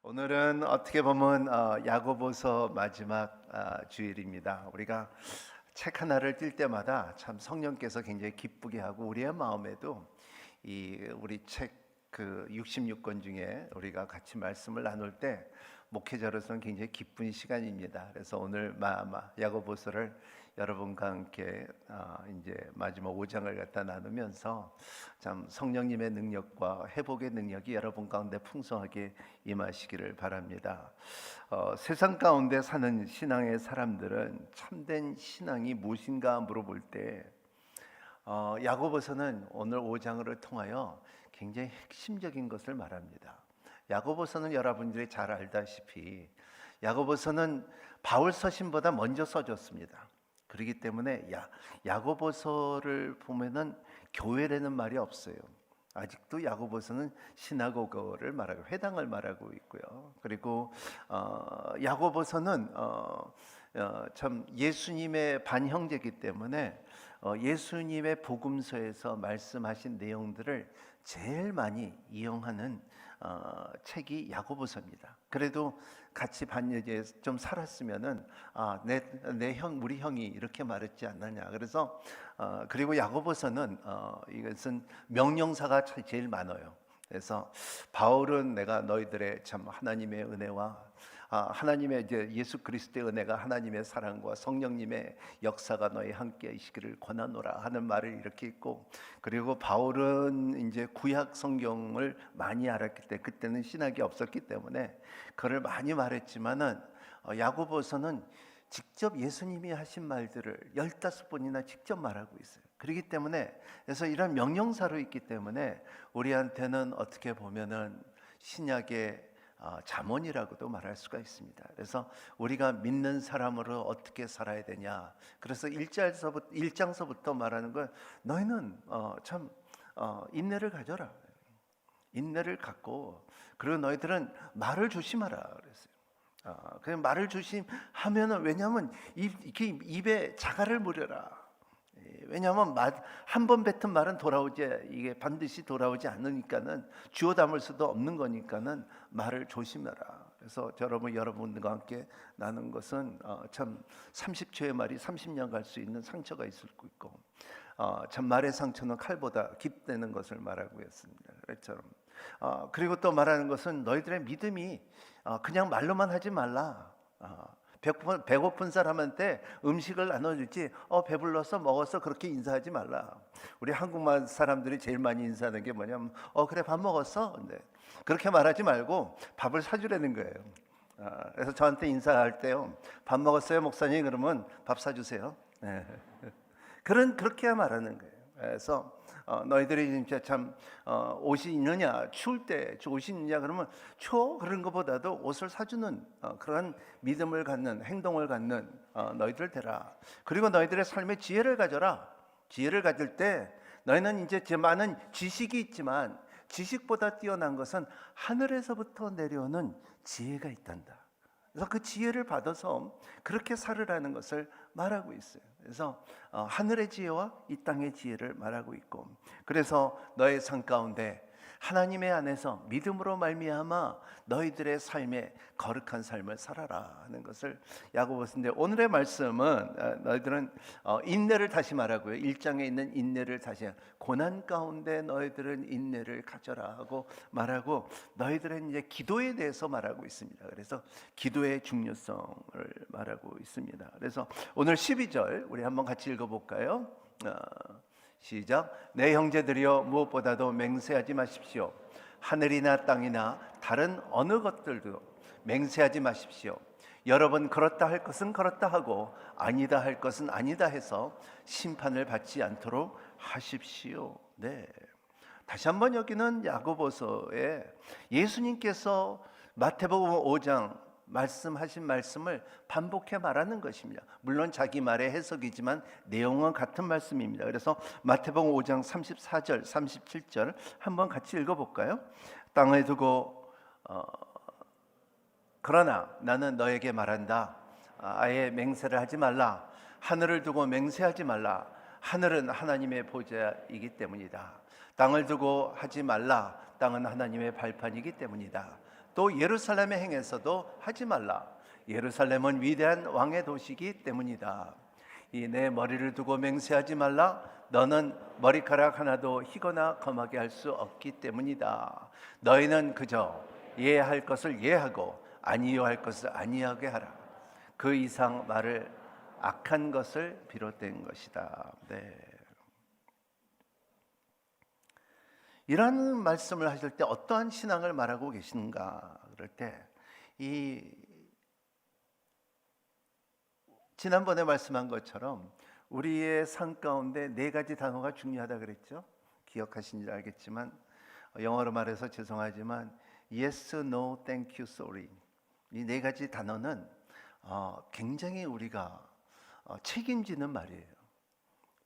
오늘은 어떻게 보면 야고보서 마지막 주일입니다. 우리가 책 하나를 뛸 때마다 참 성령께서 굉장히 기쁘게 하고 우리의 마음에도 우리 책 그 66권 중에 우리가 같이 말씀을 나눌 때 목회자로서는 굉장히 기쁜 시간입니다. 그래서 오늘 야고보서를 여러분과 함께 이제 마지막 5장을 갖다 나누면서 참 성령님의 능력과 회복의 능력이 여러분 가운데 풍성하게 임하시기를 바랍니다. 세상 가운데 사는 신앙의 사람들은 참된 신앙이 무엇인가 물어볼 때 야고보서는 오늘 5장을 통하여 굉장히 핵심적인 것을 말합니다. 야고보서는 여러분들이 잘 알다시피 야고보서는 바울 서신보다 먼저 써졌습니다. 그렇기 때문에 야고보서를 보면은 교회라는 말이 없어요. 아직도 야고보서는 시나고그를 말하고 회당을 말하고 있고요. 그리고 야고보서는 참 예수님의 반형제이기 때문에 예수님의 복음서에서 말씀하신 내용들을 제일 많이 이용하는 책이 야고보서입니다. 그래도 같이 반여제 좀 살았으면은 우리 형이 이렇게 말했지 않느냐. 그래서 그리고 야고보서는 이것은 명령사가 제일 많아요. 그래서 바울은 내가 너희들의 참 하나님의 은혜와 하나님의 이제 예수 그리스도의 은혜가 하나님의 사랑과 성령님의 역사가 너희 함께 있기를 권하노라 하는 말을 이렇게 있고, 그리고 바울은 이제 구약 성경을 많이 알았기 때문에 그때는 신학이 없었기 때문에 그걸 많이 말했지만은 야고보서는 직접 예수님이 하신 말들을 15번이나 직접 말하고 있어요. 그렇기 때문에 그래서 이런 명령사로 있기 때문에 우리한테는 어떻게 보면은 신약의 잠언이라고도 말할 수가 있습니다. 그래서 우리가 믿는 사람으로 어떻게 살아야 되냐. 그래서 1장서부터 말하는 건 너희는 참 인내를 가져라. 인내를 갖고, 그리고 너희들은 말을 조심하라 그랬어요. 그냥 말을 조심하면은, 왜냐하면 입에 자갈을 무려라. 왜냐하면 한 번 뱉은 말은 이게 반드시 돌아오지 않으니까는 주워 담을 수도 없는 거니까는 말을 조심해라. 그래서 여러분과 함께 나눈 것은 참 30초의 말이 30년 갈 수 있는 상처가 있을 수 있고, 참 말의 상처는 칼보다 깊다는 것을 말하고 있습니다. 그처럼 그리고 또 말하는 것은 너희들의 믿음이 그냥 말로만 하지 말라. 배고픈 사람한테 음식을 나눠주지 배불러서 먹어서 그렇게 인사하지 말라. 우리 한국말 사람들이 제일 많이 인사하는 게 뭐냐면 그래 밥 먹었어? 네. 그렇게 말하지 말고 밥을 사주라는 거예요. 그래서 저한테 인사할 때요, 밥 먹었어요 목사님? 그러면 밥 사주세요. 네. 그렇게 말하는 거예요. 그래서 너희들이 진짜 참 옷이 있느냐, 추울 때 옷이 있느냐 그러면 추워, 그런 것보다도 옷을 사주는 그러한 믿음을 갖는, 행동을 갖는 너희들 되라. 그리고 너희들의 삶에 지혜를 가져라. 지혜를 가질 때 너희는 이제 많은 지식이 있지만 지식보다 뛰어난 것은 하늘에서부터 내려오는 지혜가 있단다. 그래서 그 지혜를 받아서 그렇게 살으라는 것을 말하고 있어요. 그래서 하늘의 지혜와 이 땅의 지혜를 말하고 있고, 그래서 너의 삶 가운데 하나님의 안에서 믿음으로 말미암아 너희들의 삶에 거룩한 삶을 살아라 하는 것을 야고보서인데, 오늘의 말씀은 너희들은 인내를 다시 말하고요. 1장에 있는 인내를 다시, 고난 가운데 너희들은 인내를 가져라 하고 말하고, 너희들은 이제 기도에 대해서 말하고 있습니다. 그래서 기도의 중요성을 말하고 있습니다. 그래서 오늘 12절 우리 한번 같이 읽어볼까요? 시작. 내 형제들이여, 무엇보다도 맹세하지 마십시오. 하늘이나 땅이나 다른 어느 것들도 맹세하지 마십시오. 여러분 그렇다 할 것은 그렇다 하고 아니다 할 것은 아니다 해서 심판을 받지 않도록 하십시오. 네. 다시 한번 여기는 야고보서에 예수님께서 마태복음 5장 말씀하신 말씀을 반복해 말하는 것입니다. 물론 자기 말의 해석이지만 내용은 같은 말씀입니다. 그래서 마태복음 5장 34절 37절 한번 같이 읽어볼까요? 땅을 두고 그러나 나는 너에게 말한다. 아예 맹세를 하지 말라. 하늘을 두고 맹세하지 말라. 하늘은 하나님의 보좌이기 때문이다. 땅을 두고 하지 말라. 땅은 하나님의 발판이기 때문이다. 또 예루살렘의 행에서도 하지 말라. 예루살렘은 위대한 왕의 도시이기 때문이다. 이 내 머리를 두고 맹세하지 말라. 너는 머리카락 하나도 희거나 검하게 할 수 없기 때문이다. 너희는 그저 예할 것을 예하고 아니요할 것을 아니하게 하라. 그 이상 말을 악한 것을 비롯된 것이다. 네. 이런 말씀을 하실 때 어떠한 신앙을 말하고 계신가 그럴 때 지난번에 말씀한 것처럼 우리의 삶 가운데 네 가지 단어가 중요하다 그랬죠. 기억하신지 알겠지만 영어로 말해서 죄송하지만 yes, no, thank you, sorry. 이 네 가지 단어는 굉장히 우리가 책임지는 말이에요.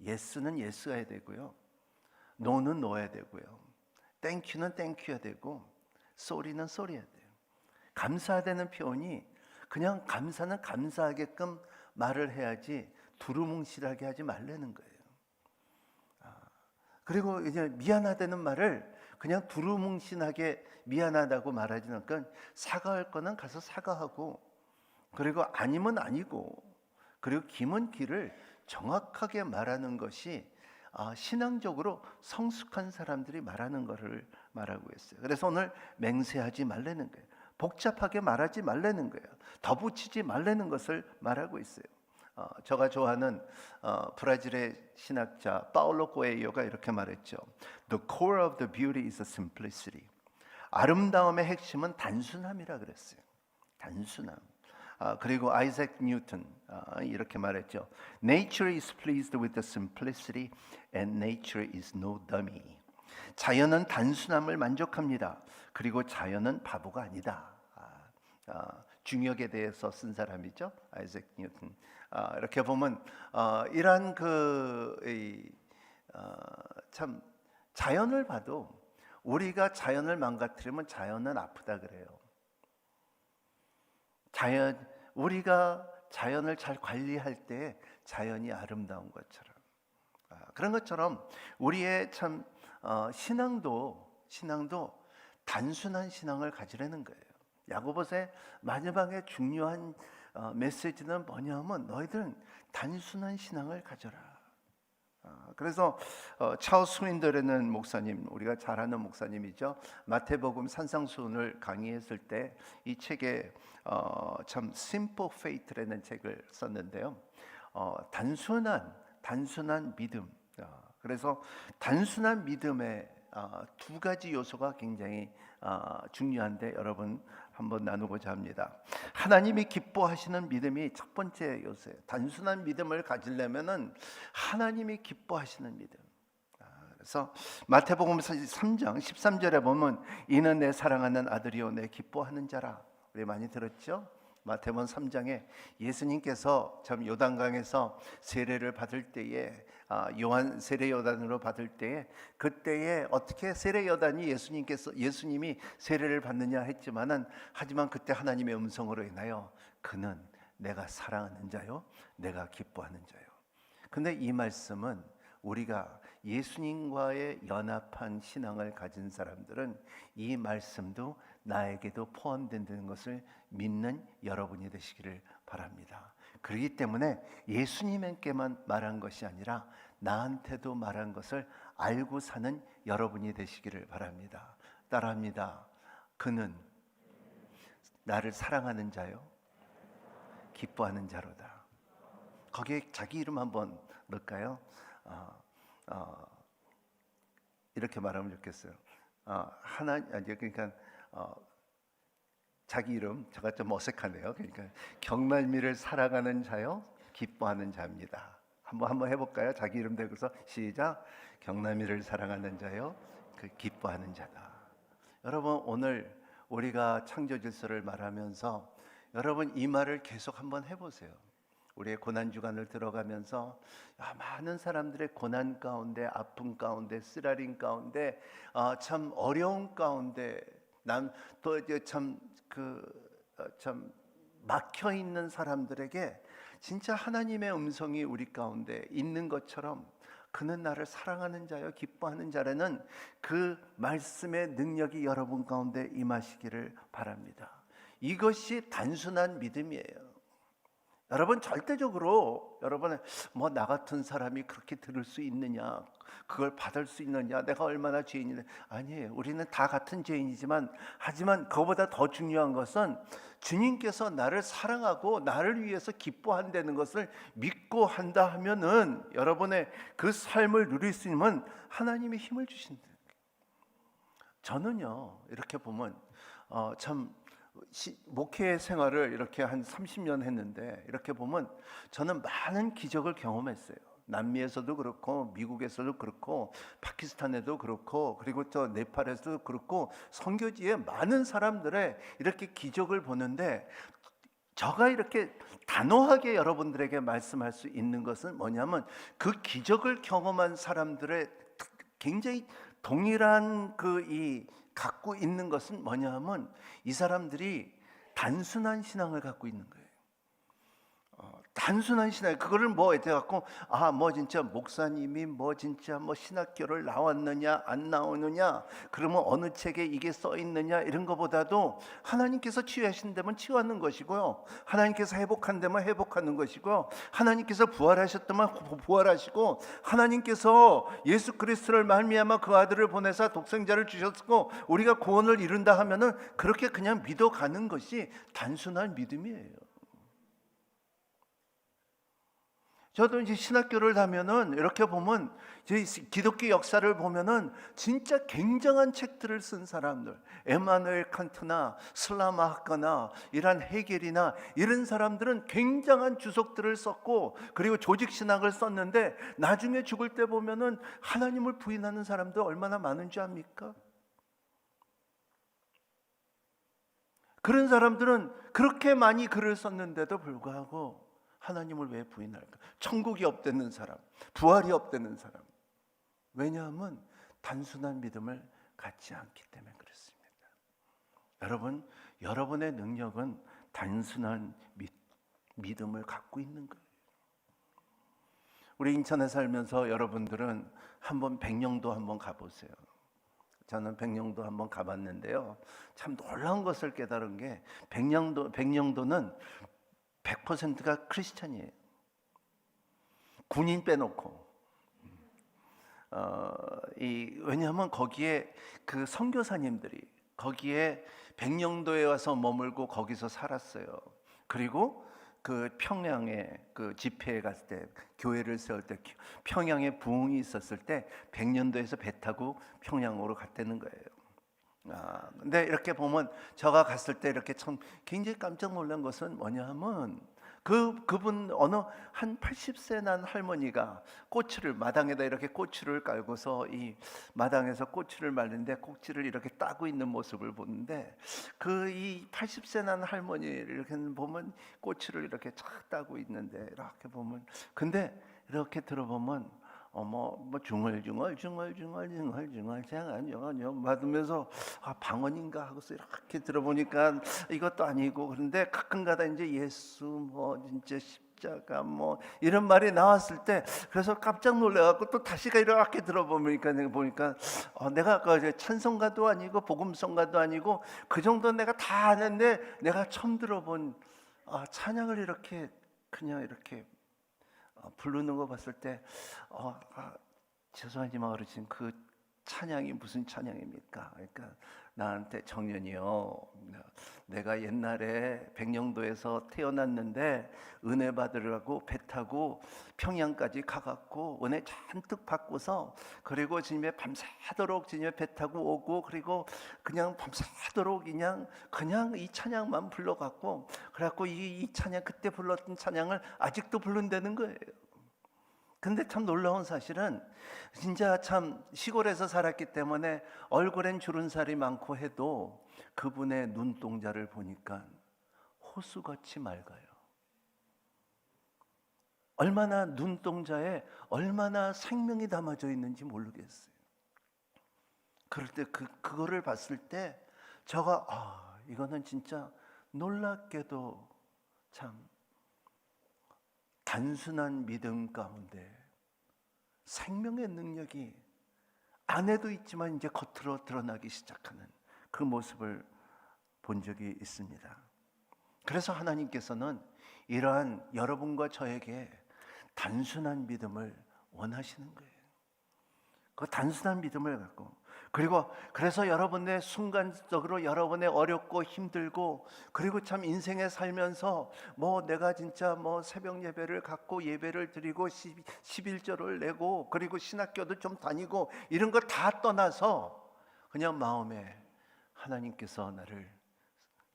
yes는 yes 해야 되고요, no는 no 해야 되고요, thank you는 thank you 해야 되고, sorry는 sorry 해야 돼요. 감사되는 표현이 그냥 감사는 감사하게끔 말을 해야지 두루뭉실하게 하지 말라는 거예요. 그리고 이제 미안하다는 말을 그냥 두루뭉실하게 미안하다고 말하지는 않고 사과할 거는 가서 사과하고, 그리고 아니면 아니고, 그리고 기면 기를 정확하게 말하는 것이 신앙적으로 성숙한 사람들이 말하는 것을 말하고 있어요. 그래서 오늘 맹세하지 말라는 거예요. 복잡하게 말하지 말라는 거예요. 덧붙이지 말라는 것을 말하고 있어요. 제가 좋아하는 브라질의 신학자 파울로 코엘료가 이렇게 말했죠. The core of the beauty is simplicity. 아름다움의 핵심은 단순함이라 그랬어요. 단순함. 그리고 아이작 뉴턴 이렇게 말했죠. Nature is pleased with the simplicity and nature is no dummy. 자연은 단순함을 만족합니다. 그리고 자연은 바보가 아니다. 중력에 대해서 쓴 사람이죠, 아이작 뉴턴. 이렇게 보면 이러한 참 자연을 봐도 우리가 자연을 망가뜨리면 자연은 아프다 그래요. 우리가 자연을 잘 관리할 때 자연이 아름다운 것처럼, 그런 것처럼 우리의 참 신앙도 단순한 신앙을 가지라는 거예요. 야고보서의 마지막에 중요한 메시지는 뭐냐면 너희들은 단순한 신앙을 가져라. 그래서 찰스 윈더라는 목사님, 우리가 잘 아는 목사님이죠. 마태복음 산상수훈을 강의했을 때 이 책에 참 Simple Faith라는 책을 썼는데요. 단순한 믿음. 그래서 단순한 믿음의 두 가지 요소가 굉장히 중요한데 여러분 한번 나누고자 합니다. 하나님이 기뻐하시는 믿음이 첫 번째 요소예요. 단순한 믿음을 가지려면은 하나님이 기뻐하시는 믿음. 그래서 마태복음 3장 13절에 보면 이는 내 사랑하는 아들이요 내 기뻐하는 자라. 우리 많이 들었죠? 마태복음 3장에 예수님께서 참 요단강에서 세례를 받을 때에 요한 세례 요단으로 받을 때에 그때에 어떻게 세례 요단이 예수님이 세례를 받느냐 했지만은 하지만 그때 하나님의 음성으로 인하여 그는 내가 사랑하는 자요 내가 기뻐하는 자요. 근데 이 말씀은 우리가 예수님과의 연합한 신앙을 가진 사람들은 이 말씀도 나에게도 포함된다는 것을 믿는 여러분이 되시기를 바랍니다. 그렇기 때문에 예수님께만 말한 것이 아니라 나한테도 말한 것을 알고 사는 여러분이 되시기를 바랍니다. 따라합니다. 그는 나를 사랑하는 자요 기뻐하는 자로다. 거기에 자기 이름 한번 넣을까요? 이렇게 말하면 좋겠어요. 그러니까 자기 이름, 제가 좀 어색하네요. 그러니까 경날미를 사랑하는 자요 기뻐하는 자입니다. 한번 해볼까요? 자기 이름 대고서 시작. 경날미를 사랑하는 자요 기뻐하는 자다. 여러분 오늘 우리가 창조 질서를 말하면서 여러분 이 말을 계속 한번 해보세요. 우리의 고난 주간을 들어가면서 많은 사람들의 고난 가운데, 아픔 가운데, 쓰라림 가운데, 참 어려운 가운데, 참 막혀 있는 사람들에게 진짜 하나님의 음성이 우리 가운데 있는 것처럼 그는 나를 사랑하는 자여 기뻐하는 자라는 그 말씀의 능력이 여러분 가운데 임하시기를 바랍니다. 이것이 단순한 믿음이에요. 여러분 절대적으로 여러분 뭐 나 같은 사람이 그렇게 들을 수 있느냐, 그걸 받을 수 있느냐, 내가 얼마나 죄인이냐, 아니에요. 우리는 다 같은 죄인이지만 하지만 그거보다 더 중요한 것은 주님께서 나를 사랑하고 나를 위해서 기뻐한다는 것을 믿고 한다 하면은 여러분의 그 삶을 누릴 수 있는 하나님이 힘을 주신다. 저는요 이렇게 보면 참 목회 생활을 이렇게 한 30년 했는데 이렇게 보면 저는 많은 기적을 경험했어요. 남미에서도 그렇고 미국에서도 그렇고 파키스탄에도 그렇고 그리고 저 네팔에서도 그렇고 선교지에 많은 사람들의 이렇게 기적을 보는데 제가 이렇게 단호하게 여러분들에게 말씀할 수 있는 것은 뭐냐면 그 기적을 경험한 사람들의 굉장히 동일한 이 갖고 있는 것은 뭐냐 하면 이 사람들이 단순한 신앙을 갖고 있는 거예요. 단순한 신앙, 그거를 뭐 이렇게 갖고 뭐 진짜 목사님이 뭐 진짜 뭐 신학교를 나왔느냐 안 나오느냐, 그러면 어느 책에 이게 써 있느냐 이런 것보다도 하나님께서 치유하신다면 치유하는 것이고요, 하나님께서 회복한다면 회복하는 것이고요, 하나님께서 부활하셨다면 부활하시고, 하나님께서 예수 그리스도를 말미암아 그 아들을 보내사 독생자를 주셨고 우리가 구원을 이룬다 하면은 그렇게 그냥 믿어가는 것이 단순한 믿음이에요. 저도 이제 신학교를 가면은 이렇게 보면 기독교 역사를 보면은 진짜 굉장한 책들을 쓴 사람들, 에마누엘 칸트나 슬라마하카나 이런 헤겔이나 이런 사람들은 굉장한 주석들을 썼고 그리고 조직 신학을 썼는데 나중에 죽을 때 보면은 하나님을 부인하는 사람도 얼마나 많은 줄 압니까? 그런 사람들은 그렇게 많이 글을 썼는데도 불구하고 하나님을 왜 부인할까? 천국이 없다는 사람, 부활이 없다는 사람. 왜냐하면 단순한 믿음을 갖지 않기 때문에 그렇습니다. 여러분, 여러분의 능력은 단순한 믿음을 갖고 있는 거예요. 우리 인천에 살면서 여러분들은 한번 백령도 한번 가보세요. 저는 백령도 한번 가봤는데요, 참 놀라운 것을 깨달은 게 백령도는 100%가 크리스찬이에요. 군인 빼놓고. 왜냐하면 거기에 그 선교사님들이 거기에 백령도에 와서 머물고 거기서 살았어요. 그리고 그 평양에 그 집회에 갔을 때, 교회를 세울 때, 평양에 부흥이 있었을 때 백령도에서 배 타고 평양으로 갔다는 거예요. 근데 이렇게 보면 제가 갔을 때 이렇게 참 굉장히 깜짝 놀란 것은 뭐냐 하면 그분 어느 한 80세 난 할머니가 꼬치를 마당에다 이렇게 꼬치를 깔고서 이 마당에서 꼬치를 말리는데 꼭지를 이렇게 따고 있는 모습을 보는데 이 80세 난 할머니를 이렇게 보면 꼬치를 이렇게 착 따고 있는데 이렇게 보면, 근데 이렇게 들어보면 중얼중얼 장안영 받으면서 방언인가 하고서 이렇게 들어보니까 이것도 아니고, 그런데 가끔가다 이제 예수 진짜 십자가 이런 말이 나왔을 때 그래서 깜짝 놀래갖고 또 다시가 이렇게 들어보니까 내가 그 찬송가도 아니고 복음성가도 아니고 그 정도 내가 다 아는데 내가 처음 들어본 찬양을 이렇게 그냥 이렇게 부르는 거 봤을 때 죄송하지만 어르신, 그 찬양이 무슨 찬양입니까? 그러니까 나한테 청년이요, 내가 옛날에 백령도에서 태어났는데 은혜 받으려고 배 타고 평양까지 가갖고 은혜 잔뜩 받고서 그리고 주님의 밤새도록 주님의 배 타고 오고 그리고 그냥 밤새도록 그냥 이 찬양만 불러갖고 그래갖고 이 찬양, 그때 불렀던 찬양을 아직도 부른다는 거예요. 근데 참 놀라운 사실은 진짜 참 시골에서 살았기 때문에 얼굴엔 주름살이 많고 해도 그분의 눈동자를 보니까 호수같이 맑아요. 얼마나 눈동자에 얼마나 생명이 담아져 있는지 모르겠어요. 그럴 때 그거를 봤을 때 제가 이거는 진짜 놀랍게도 참 단순한 믿음 가운데 생명의 능력이 안에도 있지만 이제 겉으로 드러나기 시작하는 그 모습을 본 적이 있습니다. 그래서 하나님께서는 이러한 여러분과 저에게 단순한 믿음을 원하시는 거예요. 그 단순한 믿음을 갖고, 그리고 그래서 여러분의 순간적으로 여러분의 어렵고 힘들고, 그리고 참 인생에 살면서 뭐 내가 진짜 뭐 새벽 예배를 갖고 예배를 드리고 11조를 내고 그리고 신학교도 좀 다니고 이런 거 다 떠나서 그냥 마음에 하나님께서 나를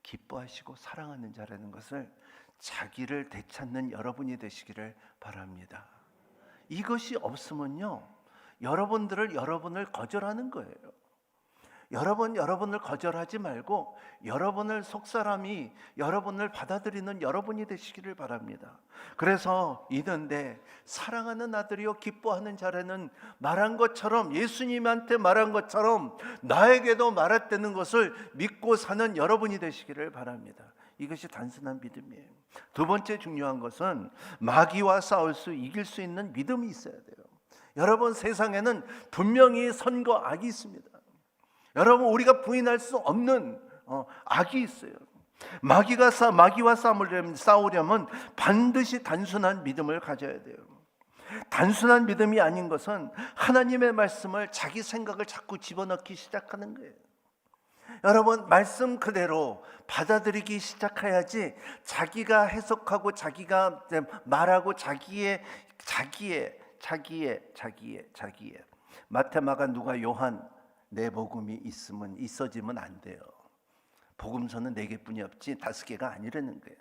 기뻐하시고 사랑하는 자라는 것을 자기를 되찾는 여러분이 되시기를 바랍니다. 이것이 없으면요, 여러분을 거절하는 거예요. 여러분을 거절하지 말고 여러분을 속사람이 여러분을 받아들이는 여러분이 되시기를 바랍니다. 그래서 이는데 사랑하는 아들이요 기뻐하는 자라는 말한 것처럼, 예수님한테 말한 것처럼 나에게도 말했다는 것을 믿고 사는 여러분이 되시기를 바랍니다. 이것이 단순한 믿음이에요. 두 번째 중요한 것은 마귀와 싸울 수 이길 수 있는 믿음이 있어야 돼요. 여러분, 세상에는 분명히 선과 악이 있습니다. 여러분, 우리가 부인할 수 없는 악이 있어요. 마귀와 싸우려면 반드시 단순한 믿음을 가져야 돼요. 단순한 믿음이 아닌 것은 하나님의 말씀을 자기 생각을 자꾸 집어넣기 시작하는 거예요. 여러분, 말씀 그대로 받아들이기 시작해야지 자기가 해석하고 자기가 말하고 자기의 마태, 마가, 누가, 요한 네 복음이 있어지면 안 돼요. 복음서는 4개뿐이 없지 5개가 아니라는 거예요.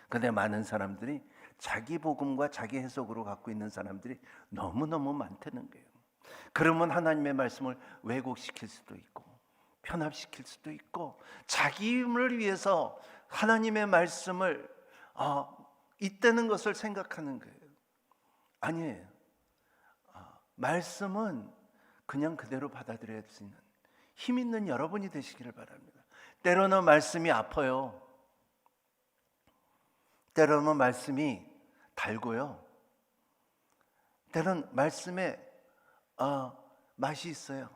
근데 많은 사람들이 자기 복음과 자기 해석으로 갖고 있는 사람들이 너무너무 많다는 거예요. 그러면 하나님의 말씀을 왜곡시킬 수도 있고 편합시킬 수도 있고 자기 힘을 위해서 하나님의 말씀을 있다는 것을 생각하는 거예요. 아니에요. 말씀은 그냥 그대로 받아들여야 수 있는 힘 있는 여러분이 되시기를 바랍니다. 때로는 말씀이 아파요. 때로는 말씀이 달고요. 때로는 말씀에 맛이 있어요.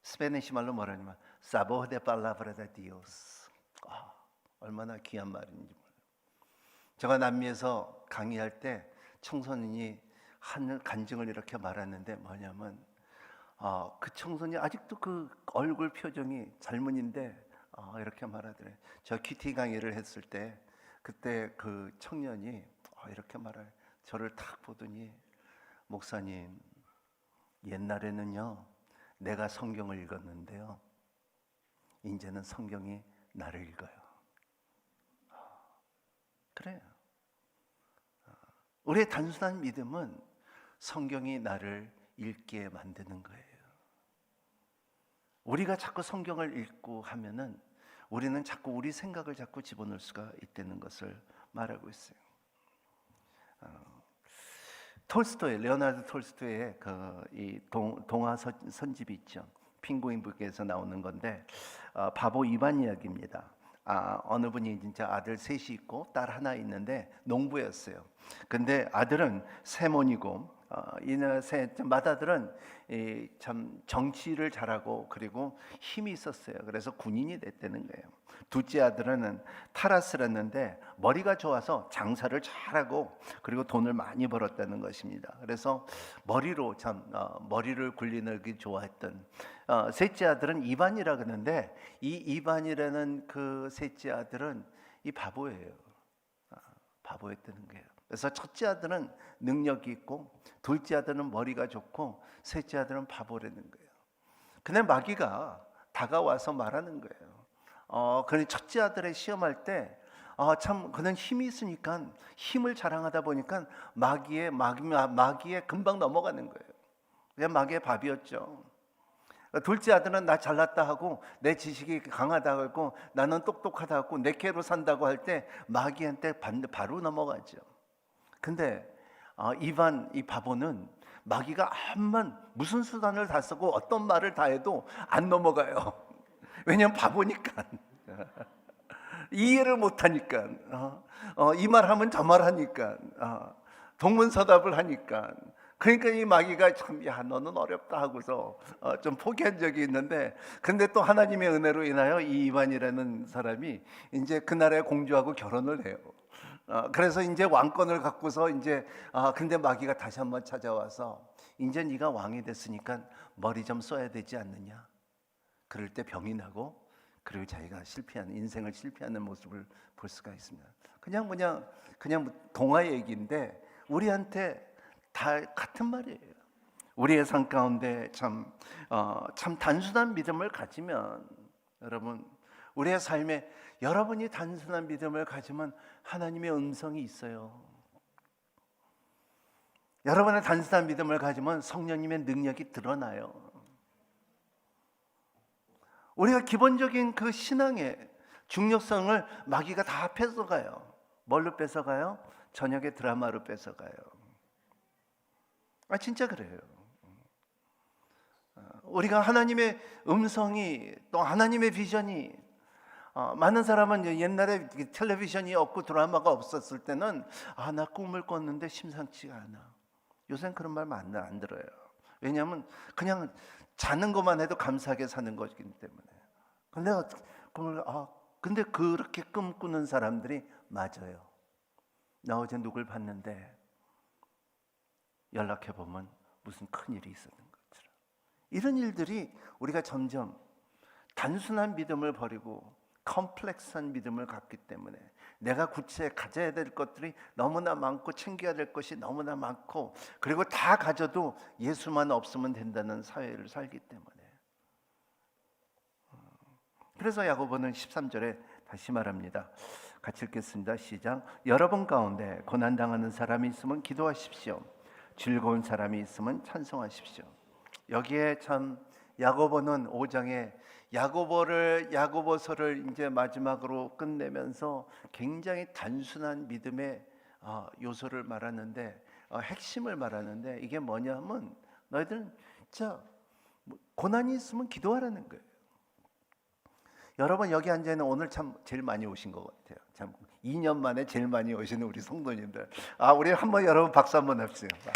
스페니시 말로 뭐라냐면 sabor de palabra de Dios. 얼마나 귀한 말인지 몰라요. 제가 남미에서 강의할 때 청소년이 한 간증을 이렇게 말하는데 뭐냐면 그 청소년이 아직도 그 얼굴 표정이 젊은인데 이렇게 말하더래요. 저 큐티 강의를 했을 때 그때 그 청년이 이렇게 말해요. 저를 탁 보더니 목사님, 옛날에는요 내가 성경을 읽었는데요 이제는 성경이 나를 읽어요. 그래요. 우리의 단순한 믿음은 성경이 나를 읽게 만드는 거예요. 우리가 자꾸 성경을 읽고 하면은 우리는 자꾸 우리 생각을 자꾸 집어넣을 수가 있다는 것을 말하고 있어요. 레오나르도 톨스토이의 이 동화 선집이 있죠. 핑구인북에서 나오는 건데 바보 이반 이야기입니다. 어느 분이 진짜 아들 셋이 있고 딸 하나 있는데 농부였어요. 근데 아들은 세몬이고 맏아들은 참 정치를 잘하고 그리고 힘이 있었어요. 그래서 군인이 됐다는 거예요. 둘째 아들은 타라스였는데 머리가 좋아서 장사를 잘하고 그리고 돈을 많이 벌었다는 것입니다. 그래서 머리를 굴리기 좋아했던 셋째 아들은 이반이라 그러는데 이 이반이라는 그 셋째 아들은 이 바보예요. 바보였다는 거예요. 그래서 첫째 아들은 능력이 있고 둘째 아들은 머리가 좋고 셋째 아들은 바보라는 거예요. 근데 마귀가 다가와서 말하는 거예요. 그런데 첫째 아들의 시험할 때 참 그는 힘이 있으니까 힘을 자랑하다 보니까 마귀에 금방 넘어가는 거예요. 그냥 마귀의 밥이었죠. 둘째 아들은 나 잘났다 하고 내 지식이 강하다 하고 나는 똑똑하다 하고 내 캐로 산다고 할 때 마귀한테 바로 넘어가죠. 근데 이 바보는 마귀가 무슨 수단을 다 쓰고 어떤 말을 다 해도 안 넘어가요. 왜냐면 바보니까. 이해를 못하니까. 이 말 하면 저 말 하니까. 동문서답을 하니까. 그러니까 이 마귀가 참, 야, 너는 어렵다 하고서 좀 포기한 적이 있는데, 근데 또 하나님의 은혜로 인하여 이 이반이라는 사람이 이제 그 나라의 공주하고 결혼을 해요. 그래서 이제 왕권을 갖고서 이제 근데 마귀가 다시 한번 찾아와서 이제 네가 왕이 됐으니까 머리 좀 써야 되지 않느냐. 그럴 때 병이 나고, 그리고 자기가 실패하는, 인생을 실패하는 모습을 볼 수가 있습니다. 그냥 동화 얘기인데 우리한테 다 같은 말이에요. 우리의 삶 가운데 참 단순한 믿음을 가지면, 여러분, 우리의 삶에 여러분이 단순한 믿음을 가지면 하나님의 음성이 있어요. 여러분의 단순한 믿음을 가지면 성령님의 능력이 드러나요. 우리가 기본적인 그 신앙의 중요성을 마귀가 다 뺏어가요. 뭘로 뺏어가요? 저녁에 드라마로 뺏어가요. 진짜 그래요. 우리가 하나님의 음성이, 또 하나님의 비전이, 많은 사람은 옛날에 텔레비전이 없고 드라마가 없었을 때는 나 꿈을 꿨는데 심상치가 않아. 요새는 그런 말 안 들어요. 왜냐하면 그냥 자는 것만 해도 감사하게 사는 거기 때문에. 근데 그렇게 꿈꾸는 사람들이 맞아요. 나 어제 누굴 봤는데 연락해보면 무슨 큰일이 있었는 것처럼. 이런 일들이 우리가 점점 단순한 믿음을 버리고 컴플렉스한 믿음을 갖기 때문에, 내가 구체 가져야 될 것들이 너무나 많고 챙겨야 될 것이 너무나 많고, 그리고 다 가져도 예수만 없으면 된다는 사회를 살기 때문에. 그래서 야고보는 13절에 다시 말합니다. 같이 읽겠습니다. 시작. 여러분 가운데 고난당하는 사람이 있으면 기도하십시오. 즐거운 사람이 있으면 찬송하십시오. 여기에 참 야고보는 5장에 야고보서를 이제 마지막으로 끝내면서 굉장히 단순한 믿음의 요소를 말하는데, 핵심을 말하는데, 이게 뭐냐면 너희들은 고난이 있으면 기도하라는 거예요. 여러분 여기 앉아 있는 오늘 참 제일 많이 오신 것 같아요. 참 2년 만에 제일 많이 오시는 우리 성도님들. 우리 한번 여러분 박수 한번 합시다.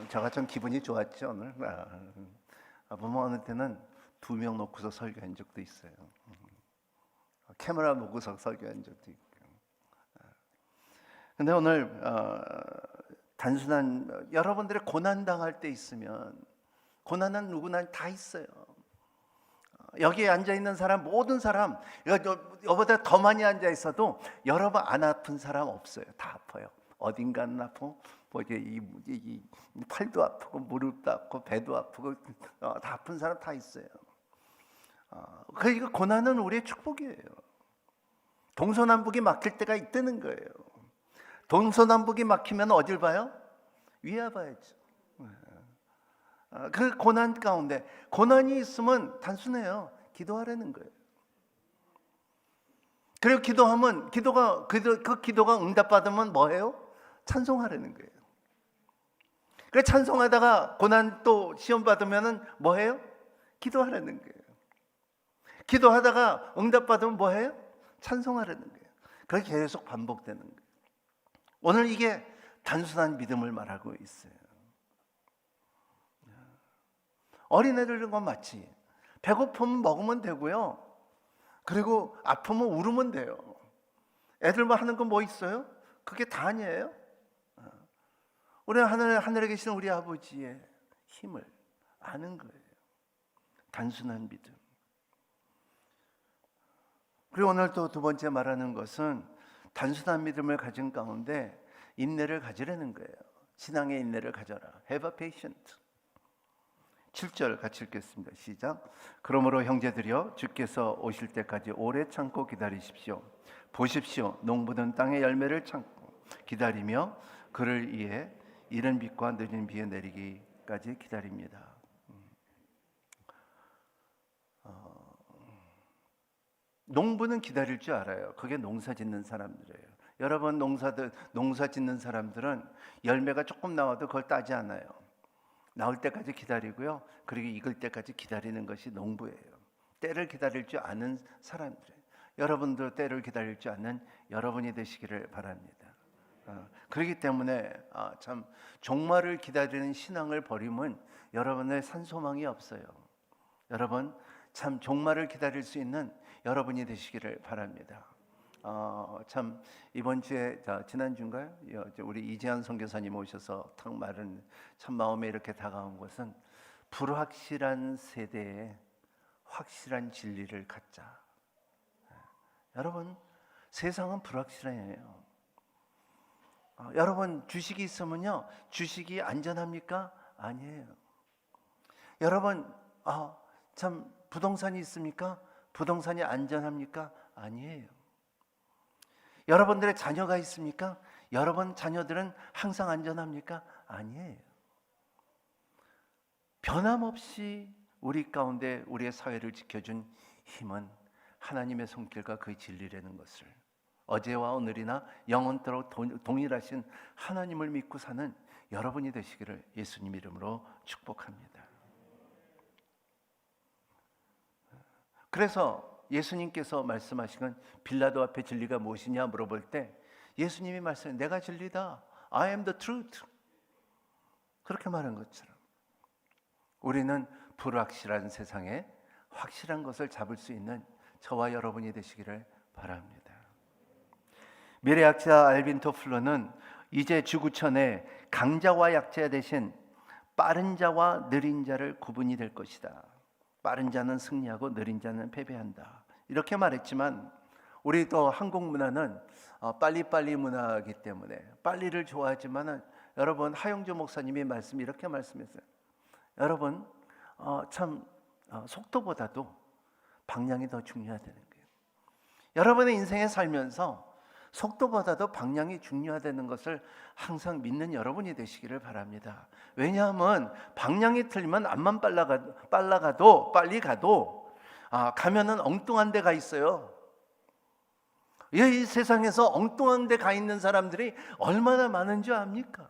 제가 좀 기분이 좋았죠 오늘. 보면 어느 때는 2명 놓고서 설교한 적도 있어요. 카메라 보고서 설교한 적도 있고. 근데 오늘 단순한, 여러분들의 고난 당할 때 있으면, 고난은 누구나 다 있어요. 여기에 앉아 있는 사람, 모든 사람, 여보다 더 많이 앉아 있어도 여러분 안 아픈 사람 없어요. 다 아파요. 어딘가는 아프고, 이 팔도 아프고, 무릎도 아프고, 배도 아프고, 다 아픈 사람 다 있어요. 그러니까 고난은 우리의 축복이에요. 동서남북이 막힐 때가 있다는 거예요. 동서남북이 막히면 어딜 봐요? 위에 봐야죠. 그 고난 가운데, 고난이 있으면 단순해요. 기도하라는 거예요. 그리고 기도하면 그 기도가 응답받으면 뭐해요? 찬송하라는 거예요. 그래, 찬송하다가 고난 또 시험 받으면은 뭐해요? 기도하라는 거예요. 기도하다가 응답받으면 뭐해요? 찬송하라는 거예요. 그게 계속 반복되는 거예요. 오늘 이게 단순한 믿음을 말하고 있어요. 어린애들은 건 맞지. 배고프면 먹으면 되고요. 그리고 아프면 울으면 돼요. 애들만 하는 건 뭐 있어요? 그게 다 아니에요. 우리 하늘에 계시는 우리 아버지의 힘을 아는 거예요. 단순한 믿음. 그리고 오늘 또 두 번째 말하는 것은 단순한 믿음을 가진 가운데 인내를 가지라는 거예요. 신앙의 인내를 가져라. Have a patient. 7절 같이 읽겠습니다. 시작. 그러므로 형제들이여 주께서 오실 때까지 오래 참고 기다리십시오. 보십시오. 농부는 땅의 열매를 참고 기다리며 그를 위해 이른 빛과 늦은 비에 내리기까지 기다립니다. 농부는 기다릴 줄 알아요. 그게 농사 짓는 사람들이에요. 여러분 농사 짓는 사람들은 열매가 조금 나와도 그걸 따지 않아요. 나올 때까지 기다리고요. 그리고 익을 때까지 기다리는 것이 농부예요. 때를 기다릴 줄 아는 사람들이에요. 여러분도 때를 기다릴 줄 아는 여러분이 되시기를 바랍니다. 그렇기 때문에 참 종말을 기다리는 신앙을 버리면 여러분의 산소망이 없어요. 여러분 참 종말을 기다릴 수 있는 여러분이 되시기를 바랍니다. 참 이번 주에 지난 주인가요? 우리 이재한 선교사님 오셔서 탁 말은 참 마음에 이렇게 다가온 것은 불확실한 세대에 확실한 진리를 갖자. 여러분 세상은 불확실해요. 여러분 주식이 있으면요 주식이 안전합니까? 아니에요. 여러분 참 부동산이 있습니까? 부동산이 안전합니까? 아니에요. 여러분들의 자녀가 있습니까? 여러분 자녀들은 항상 안전합니까? 아니에요. 변함없이 우리 가운데 우리의 사회를 지켜준 힘은 하나님의 손길과 그 진리라는 것을 어제와 오늘이나 영원토록 동일하신 하나님을 믿고 사는 여러분이 되시기를 예수님 이름으로 축복합니다. 그래서 예수님께서 말씀하시는 빌라도 앞에 진리가 무엇이냐 물어볼 때 예수님이 말씀해 내가 진리다. I am the truth. 그렇게 말한 것처럼 우리는 불확실한 세상에 확실한 것을 잡을 수 있는 저와 여러분이 되시기를 바랍니다. 미래학자 알빈 토플러는 이제 지구촌에 강자와 약자 대신 빠른 자와 느린 자를 구분이 될 것이다. 빠른 자는 승리하고 느린 자는 패배한다. 이렇게 말했지만 우리 또 한국 문화는 빨리빨리 문화이기 때문에 빨리를 좋아하지만은 여러분 하영주 목사님이 이렇게 말씀했어요. 여러분 참 속도보다도 방향이 더 중요하다는 거예요. 여러분의 인생에 살면서 속도보다도 방향이 중요하다는 것을 항상 믿는 여러분이 되시기를 바랍니다. 왜냐하면 방향이 틀리면 앞만 빨리 가도 가면은 엉뚱한 데가 있어요. 이 세상에서 엉뚱한 데 가 있는 사람들이 얼마나 많은 줄 압니까?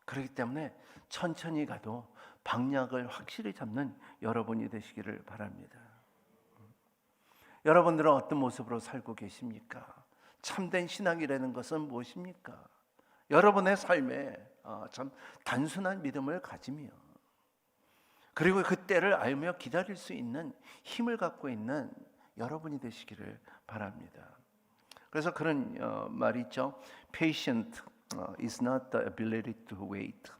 그렇기 때문에 천천히 가도 방향을 확실히 잡는 여러분이 되시기를 바랍니다. 여러분들은 어떤 모습으로 살고 계십니까? 참된 신앙이라는 것은 무엇입니까? 여러분의 삶에 참 단순한 믿음을 가지며 그리고 그 때를 알며 기다릴 수 있는 힘을 갖고 있는 여러분이 되시기를 바랍니다. 그래서 그런 말이 있죠. Patient is not the ability to wait,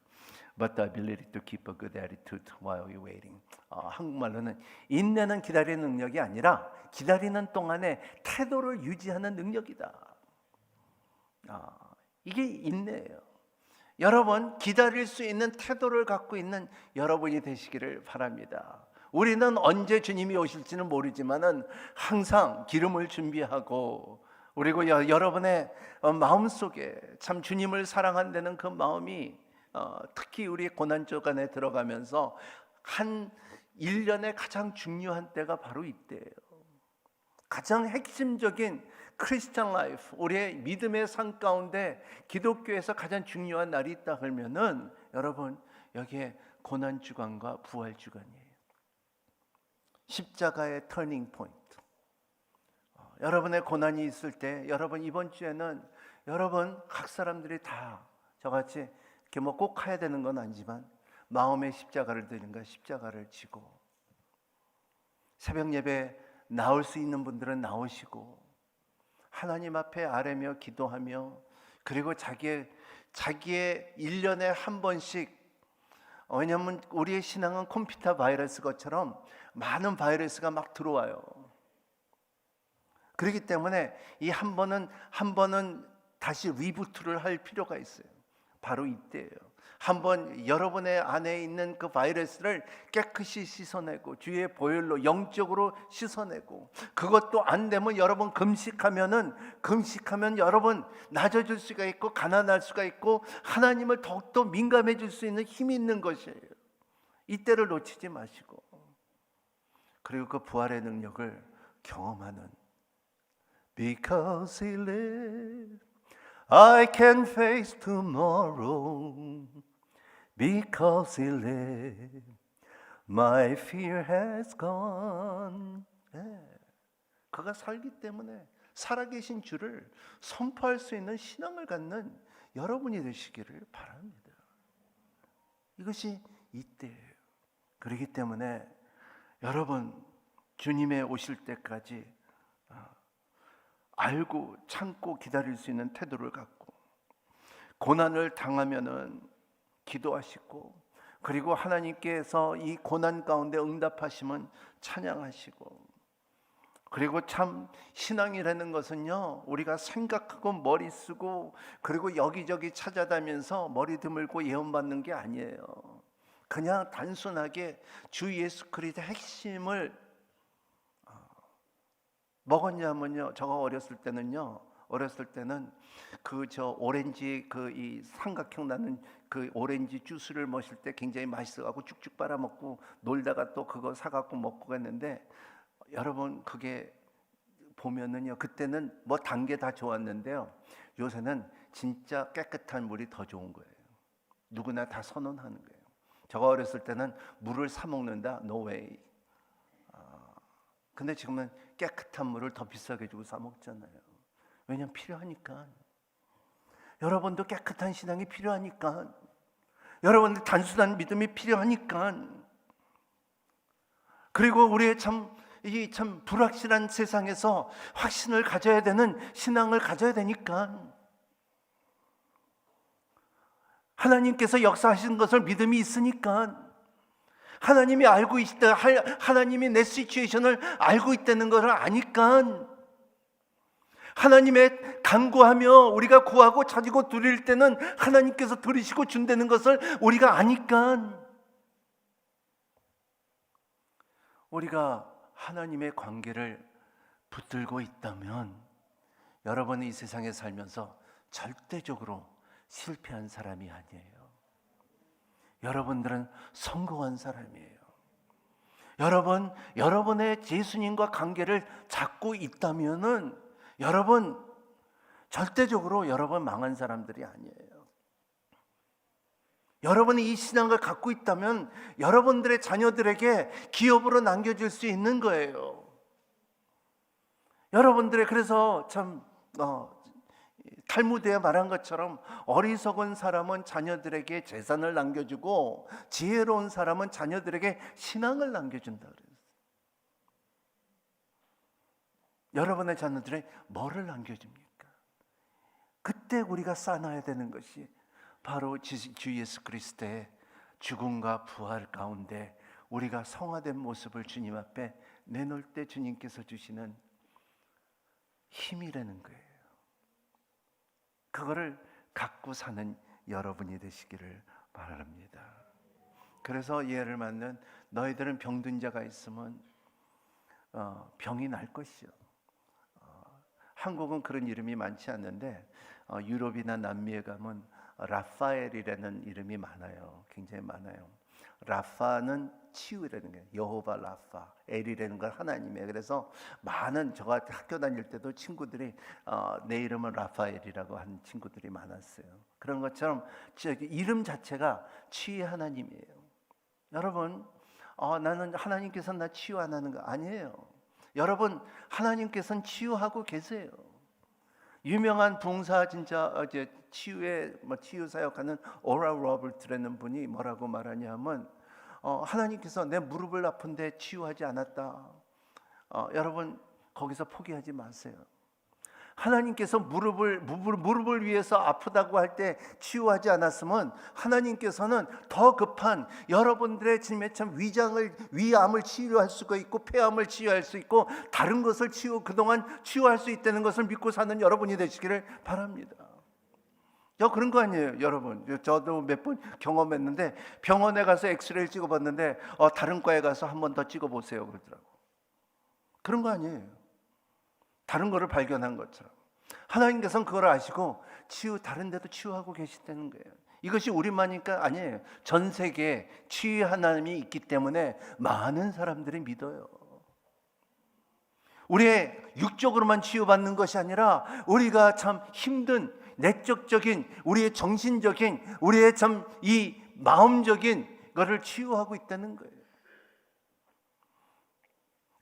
but the ability to keep a good attitude while you're waiting. 한국말로는 인내는 기다리는 능력이 아니라 기다리는 동안에 태도를 유지하는 능력이다. 이게 인내예요. 여러분 기다릴 수 있는 태도를 갖고 있는 여러분이 되시기를 바랍니다. 우리는 언제 주님이 오실지는 모르지만은 항상 기름을 준비하고 그리고 여러분의 마음속에 참 주님을 사랑한다는 그 마음이 특히 우리 고난적 안에 들어가면서 한 1년에 가장 중요한 때가 바로 이때예요. 가장 핵심적인 크리스천 라이프, 우리의 믿음의 삶 가운데 기독교에서 가장 중요한 날이 있다 그러면은 여러분 여기에 고난 주간과 부활 주간이에요. 십자가의 터닝 포인트. 여러분의 고난이 있을 때 여러분 이번 주에는 여러분 각 사람들이 다 저같이 이렇게 꼭 가야 되는 건 아니지만 마음의 십자가를 드는가 십자가를 지고 새벽 예배 나올 수 있는 분들은 나오시고 하나님 앞에 아뢰며 기도하며 그리고 자기의 1년에 한 번씩 왜냐하면 우리의 신앙은 컴퓨터 바이러스 것처럼 많은 바이러스가 막 들어와요. 그렇기 때문에 이 한 번은 다시 리부트를 할 필요가 있어요. 바로 이때예요. 한번 여러분의 안에 있는 그 바이러스를 깨끗이 씻어내고 주의 보혈로 영적으로 씻어내고 그것도 안 되면 여러분 금식하면 여러분 낮아질 수가 있고 가난할 수가 있고 하나님을 더욱더 민감해질 수 있는 힘이 있는 것이에요. 이때를 놓치지 마시고 그리고 그 부활의 능력을 경험하는 Because He lives I can face tomorrow. Because He lives, my fear has gone. 그가 살기 때문에 살아계신 주를 선포할 수 있는 신앙을 갖는 여러분이 되시기를 바랍니다. 이것이 이때예요. 그렇기 때문에 여러분, 주님의 오실 때까지 알고 참고 기다릴 수 있는 태도를 갖고, 고난을 당하면은 기도하시고, 그리고 하나님께서 이 고난 가운데 응답하시면 찬양하시고, 그리고 참 신앙이라는 것은요, 우리가 생각하고 머리 쓰고 그리고 여기저기 찾아다니면서 머리 드물고 예언받는 게 아니에요. 그냥 단순하게 주 예수 그리스도의 핵심을 먹었냐면요, 제가 어렸을 때는 그 저 오렌지 그 이 삼각형 나는 그 오렌지 주스를 마실 때 굉장히 맛있어갖고 쭉쭉 빨아먹고 놀다가 또 그거 사갖고 먹고 갔는데, 여러분 그게 보면은요, 그때는 뭐 단 게 다 좋았는데요, 요새는 진짜 깨끗한 물이 더 좋은 거예요. 누구나 다 선언하는 거예요. 제가 어렸을 때는 물을 사 먹는다, no way. 근데 지금은 깨끗한 물을 더 비싸게 주고 사 먹잖아요. 왜냐하면 필요하니까. 여러분도 깨끗한 신앙이 필요하니까. 여러분도 단순한 믿음이 필요하니까. 그리고 우리의 이 참 불확실한 세상에서 확신을 가져야 되는 신앙을 가져야 되니까. 하나님께서 역사하신 것을 믿음이 있으니까. 하나님이 알고 있다, 하나님이 내 시츄에이션을 알고 있다는 것을 아니까. 하나님의 간구하며 우리가 구하고 찾고 드릴 때는 하나님께서 들으시고 준다는 것을 우리가 아니까. 우리가 하나님의 관계를 붙들고 있다면 여러분은 이 세상에 살면서 절대적으로 실패한 사람이 아니에요. 여러분들은 성공한 사람이에요. 여러분의 예수님과 관계를 잡고 있다면은 여러분 절대적으로 여러분 망한 사람들이 아니에요. 여러분이 이 신앙을 갖고 있다면 여러분들의 자녀들에게 기업으로 남겨줄 수 있는 거예요. 여러분들의, 그래서 참 탈무드에 말한 것처럼 어리석은 사람은 자녀들에게 재산을 남겨주고 지혜로운 사람은 자녀들에게 신앙을 남겨준다 그래요. 여러분의 자녀들이 뭐를 남겨줍니까? 그때 우리가 쌓아놔야 되는 것이 바로 주 예수 그리스도의 죽음과 부활 가운데 우리가 성화된 모습을 주님 앞에 내놓을 때 주님께서 주시는 힘이라는 거예요. 그거를 갖고 사는 여러분이 되시기를 바랍니다. 그래서 예를 맞는 너희들은 병든 자가 있으면 병이 날 것이요. 한국은 그런 이름이 많지 않는데 유럽이나 남미에 가면 라파엘이라는 이름이 많아요. 굉장히 많아요. 라파는 치유라는 거예요. 여호바 라파, 엘이라는 건 하나님이에요. 그래서 많은, 제가 학교 다닐 때도 친구들이 내 이름은 라파엘이라고 한 친구들이 많았어요. 그런 것처럼 이름 자체가 치유의 하나님이에요. 여러분, 나는 하나님께서 나 치유 안 하는 거 아니에요. 여러분, 하나님께서는 치유하고 계세요. 유명한 봉사, 진짜 이제 치유 사역하는 오라 로버트라는 분이 뭐라고 말하냐면 하나님께서 내 무릎을 아픈데 치유하지 않았다. 여러분 거기서 포기하지 마세요. 하나님께서 무릎을 위해서 아프다고 할 때 치유하지 않았으면 하나님께서는 더 급한 여러분들의 참 위암을 치유할 수가 있고 폐암을 치유할 수 있고 다른 것을 그동안 치유할 수 있다는 것을 믿고 사는 여러분이 되시기를 바랍니다. 그런 거 아니에요, 여러분. 저도 몇 번 경험했는데 병원에 가서 엑스레이를 찍어봤는데 다른 과에 가서 한 번 더 찍어보세요 그러더라고. 그런 거 아니에요. 다른 거를 발견한 것처럼 하나님께서는 그걸 아시고 다른 데도 치유하고 계시다는 거예요. 이것이 우리만이니까 아니에요. 전 세계에 치유 하나님이 있기 때문에 많은 사람들이 믿어요. 우리의 육적으로만 치유받는 것이 아니라 우리가 참 힘든 내적적인, 우리의 정신적인, 우리의 참 이 마음적인 것을 치유하고 있다는 거예요.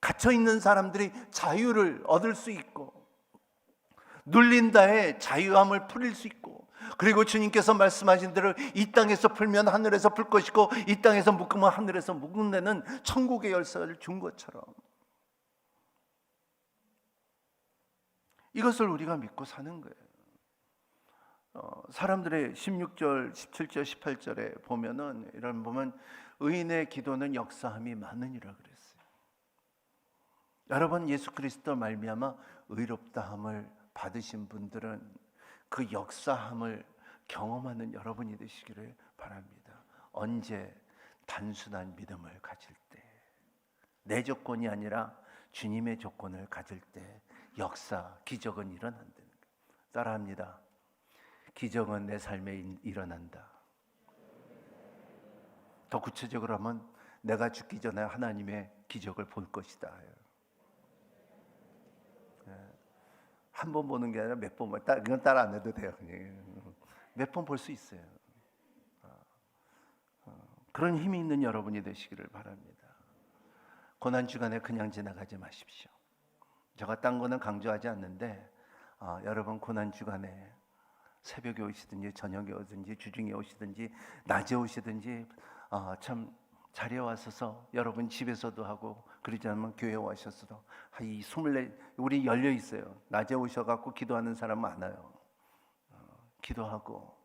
갇혀 있는 사람들이 자유를 얻을 수 있고, 눌린다에 자유함을 풀릴 수 있고, 그리고 주님께서 말씀하신 대로 이 땅에서 풀면 하늘에서 풀 것이고 이 땅에서 묶으면 하늘에서 묶는다는 천국의 열쇠를 준 것처럼 이것을 우리가 믿고 사는 거예요. 사람들의 16절, 17절, 18절에 보면은 이런 보면 의인의 기도는 역사함이 많으니라 그랬어요. 여러분, 예수 그리스도 말미암아 의롭다함을 받으신 분들은 그 역사함을 경험하는 여러분이 되시기를 바랍니다. 언제? 단순한 믿음을 가질 때, 내 조건이 아니라 주님의 조건을 가질 때 역사, 기적은 일어난다는 거예요. 따라합니다. 기적은 내 삶에 일어난다. 더 구체적으로 하면 내가 죽기 전에 하나님의 기적을 볼 것이다. 한 번 보는 게 아니라 몇 번 보면 이건 따라 안 해도 돼요. 몇 번 볼 수 있어요. 그런 힘이 있는 여러분이 되시기를 바랍니다. 고난 주간에 그냥 지나가지 마십시오. 제가 딴 거는 강조하지 않는데 여러분 고난 주간에 새벽에 오시든지 저녁에 오든지 주중에 오시든지 낮에 오시든지 참 자리에 와서서 여러분 집에서도 하고 그러지 않으면 교회에 오셔서도 이 24 우리 열려 있어요. 낮에 오셔갖고 기도하는 사람 많아요. 기도하고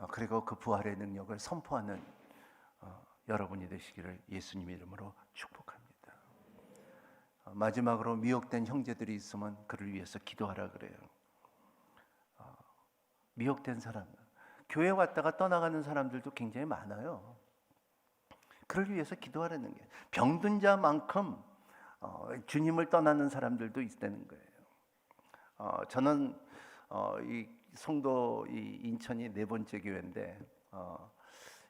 그리고 그 부활의 능력을 선포하는 여러분이 되시기를 예수님 이름으로 축복합니다. 마지막으로 미혹된 형제들이 있으면 그를 위해서 기도하라 그래요. 미혹된 사람, 교회 왔다가 떠나가는 사람들도 굉장히 많아요. 그를 위해서 기도하라는 게, 병든 자만큼 주님을 떠나는 사람들도 있다는 거예요. 저는 이 송도 이 인천이 4번째 교회인데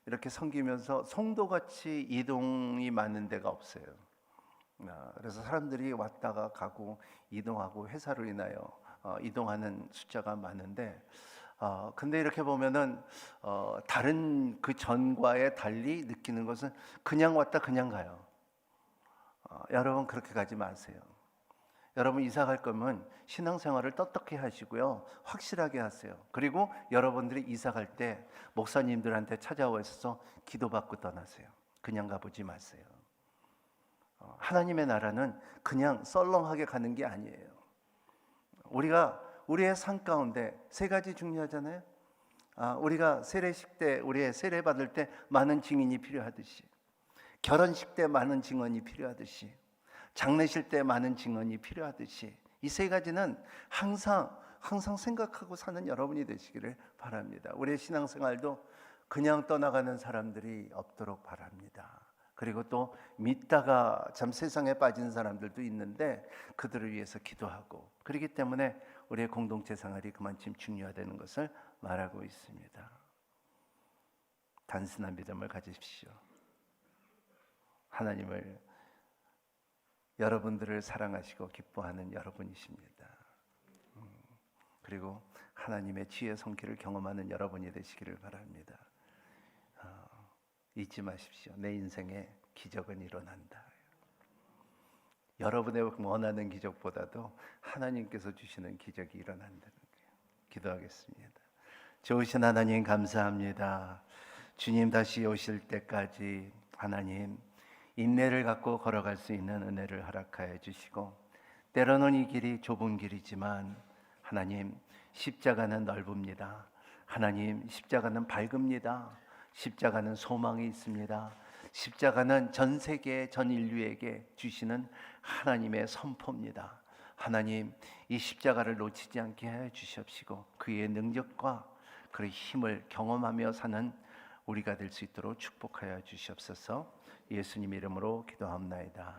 이렇게 섬기면서 송도같이 이동이 많은 데가 없어요. 그래서 사람들이 왔다가 가고 이동하고 회사로 인하여 이동하는 숫자가 많은데 근데 이렇게 보면은 다른 그 전과에 달리 느끼는 것은 그냥 왔다 그냥 가요. 여러분 그렇게 가지 마세요. 여러분 이사 갈 거면 신앙생활을 떳떳하게 하시고요, 확실하게 하세요. 그리고 여러분들이 이사 갈 때 목사님들한테 찾아와서 기도받고 떠나세요. 그냥 가보지 마세요. 하나님의 나라는 그냥 썰렁하게 가는 게 아니에요. 우리가 우리의 삶 가운데 3가지 중요하잖아요. 우리가 세례식 때, 우리의 세례 받을 때 많은 증인이 필요하듯이, 결혼식 때 많은 증언이 필요하듯이, 장례식 때 많은 증언이 필요하듯이, 이 3가지는 항상 생각하고 사는 여러분이 되시기를 바랍니다. 우리의 신앙생활도 그냥 떠나가는 사람들이 없도록 바랍니다. 그리고 또 믿다가 참 세상에 빠진 사람들도 있는데 그들을 위해서 기도하고, 그렇기 때문에 우리의 공동체 생활이 그만큼 중요하다는 것을 말하고 있습니다. 단순한 믿음을 가지십시오. 하나님을, 여러분들을 사랑하시고 기뻐하는 여러분이십니다. 그리고 하나님의 지혜 손길을 경험하는 여러분이 되시기를 바랍니다. 잊지 마십시오. 내 인생에 기적은 일어난다. 여러분의 원하는 기적보다도 하나님께서 주시는 기적이 일어난다는 거예요. 기도하겠습니다. 좋으신 하나님 감사합니다. 주님 다시 오실 때까지 하나님 인내를 갖고 걸어갈 수 있는 은혜를 허락하여 주시고, 때로는 이 길이 좁은 길이지만 하나님 십자가는 넓습니다. 하나님 십자가는 밝습니다. 십자가는 소망이 있습니다. 십자가는 전 세계 전 인류에게 주시는 하나님의 선포입니다. 하나님 이 십자가를 놓치지 않게 해 주시옵시고 그의 능력과 그의 힘을 경험하며 사는 우리가 될 수 있도록 축복하여 주시옵소서. 예수님 이름으로 기도합나이다.